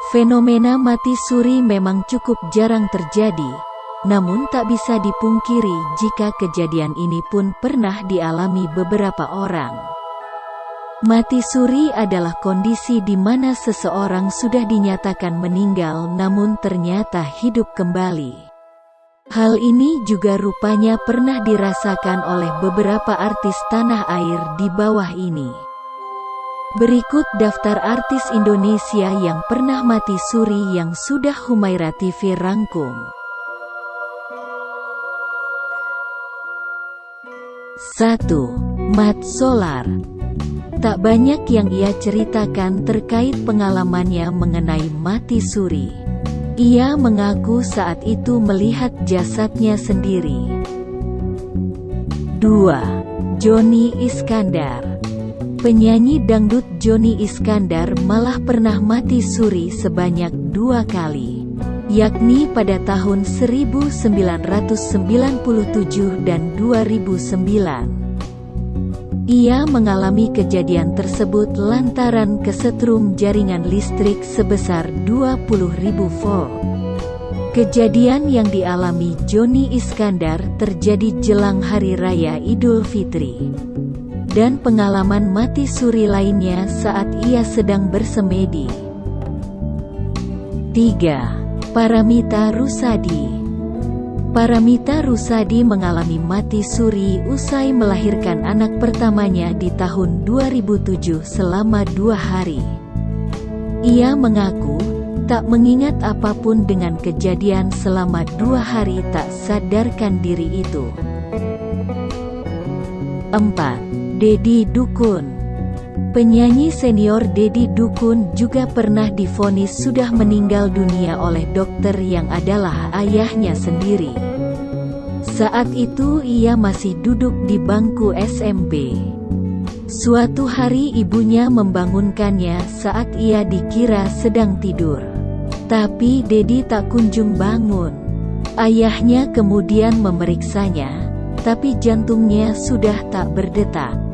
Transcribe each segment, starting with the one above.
Fenomena mati suri memang cukup jarang terjadi, namun tak bisa dipungkiri jika kejadian ini pun pernah dialami beberapa orang. Mati suri adalah kondisi di mana seseorang sudah dinyatakan meninggal namun ternyata hidup kembali. Hal ini juga rupanya pernah dirasakan oleh beberapa artis tanah air di bawah ini. Berikut daftar artis Indonesia yang pernah mati suri yang sudah Humaira TV rangkum. 1. Mat Solar. Tak banyak yang ia ceritakan terkait pengalamannya mengenai mati suri. Ia mengaku saat itu melihat jasadnya sendiri. 2. Joni Iskandar. Penyanyi dangdut Joni Iskandar malah pernah mati suri sebanyak 2 kali, yakni pada tahun 1997 dan 2009. Ia mengalami kejadian tersebut lantaran kesetrum jaringan listrik sebesar 20.000 volt. Kejadian yang dialami Joni Iskandar terjadi jelang Hari Raya Idul Fitri. Dan pengalaman mati suri lainnya saat ia sedang bersemedi. 3. Paramita Rusady. Paramita Rusady mengalami mati suri usai melahirkan anak pertamanya di tahun 2007 selama 2 hari. Ia mengaku tak mengingat apapun dengan kejadian selama 2 hari tak sadarkan diri itu. 4. Deddy Dukun. Penyanyi senior Deddy Dukun juga pernah divonis sudah meninggal dunia oleh dokter yang adalah ayahnya sendiri. Saat itu ia masih duduk di bangku SMP. Suatu hari ibunya membangunkannya saat ia dikira sedang tidur. Tapi Deddy tak kunjung bangun. Ayahnya kemudian memeriksanya, tapi jantungnya sudah tak berdetak.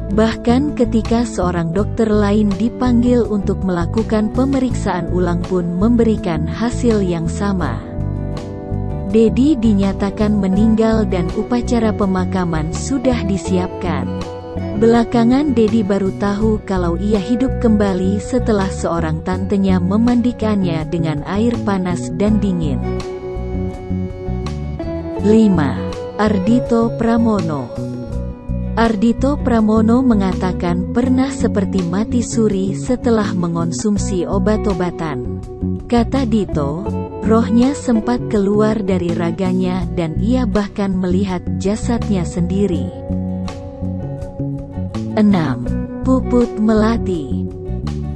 Bahkan ketika seorang dokter lain dipanggil untuk melakukan pemeriksaan ulang pun memberikan hasil yang sama. Deddy dinyatakan meninggal dan upacara pemakaman sudah disiapkan. Belakangan Deddy baru tahu kalau ia hidup kembali setelah seorang tantenya memandikannya dengan air panas dan dingin. 5. Ardhito Pramono. Ardhito Pramono mengatakan pernah seperti mati suri setelah mengonsumsi obat-obatan. Kata Dito, rohnya sempat keluar dari raganya dan ia bahkan melihat jasadnya sendiri. 6. Puput Melati.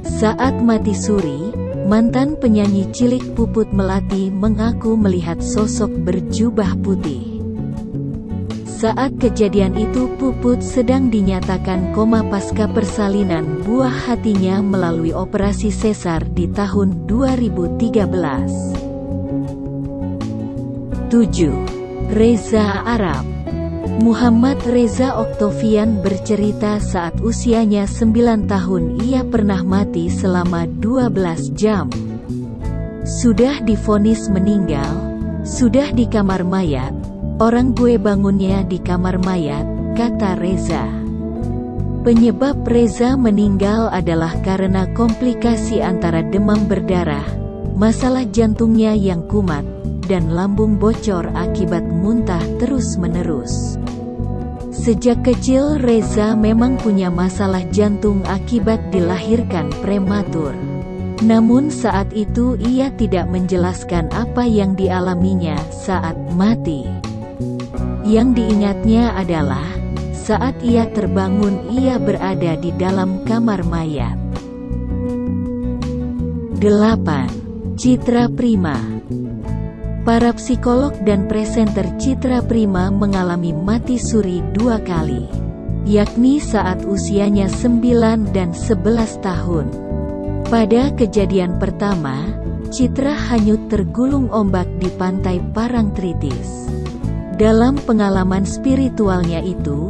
Saat mati suri, mantan penyanyi cilik Puput Melati mengaku melihat sosok berjubah putih. Saat kejadian itu Puput sedang dinyatakan koma pasca persalinan buah hatinya melalui operasi sesar di tahun 2013. 7. Reza Arab. Muhammad Reza Oktavian bercerita saat usianya 9 tahun ia pernah mati selama 12 jam. Sudah divonis meninggal, sudah di kamar mayat. Orang gue bangunnya di kamar mayat, kata Reza. Penyebab Reza meninggal adalah karena komplikasi antara demam berdarah, masalah jantungnya yang kumat, dan lambung bocor akibat muntah terus-menerus. Sejak kecil Reza memang punya masalah jantung akibat dilahirkan prematur. Namun saat itu ia tidak menjelaskan apa yang dialaminya saat mati. Yang diingatnya adalah, saat ia terbangun ia berada di dalam kamar mayat. 8. Citra Prima. Para psikolog dan presenter Citra Prima mengalami mati suri 2 kali, yakni saat usianya 9 dan 11 tahun. Pada kejadian pertama, Citra hanyut tergulung ombak di pantai Parangtritis. Dalam pengalaman spiritualnya itu,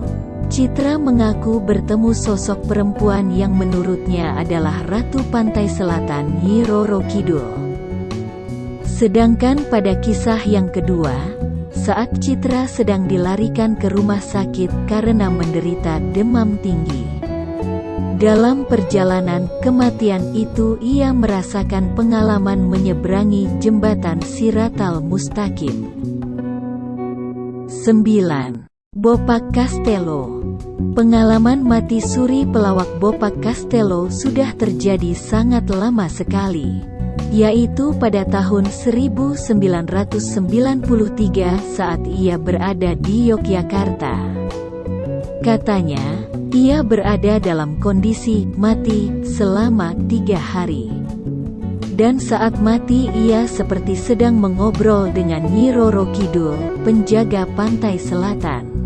Citra mengaku bertemu sosok perempuan yang menurutnya adalah Ratu Pantai Selatan Nyi Roro Kidul. Sedangkan pada kisah yang kedua, saat Citra sedang dilarikan ke rumah sakit karena menderita demam tinggi. Dalam perjalanan kematian itu ia merasakan pengalaman menyeberangi jembatan Siratal Mustaqim. 9. Bopak Castello. Pengalaman mati suri pelawak Bopak Castello sudah terjadi sangat lama sekali, yaitu pada tahun 1993 saat ia berada di Yogyakarta. Katanya, ia berada dalam kondisi mati selama 3 hari. Dan saat mati ia seperti sedang mengobrol dengan Nyi Roro Kidul, penjaga pantai selatan.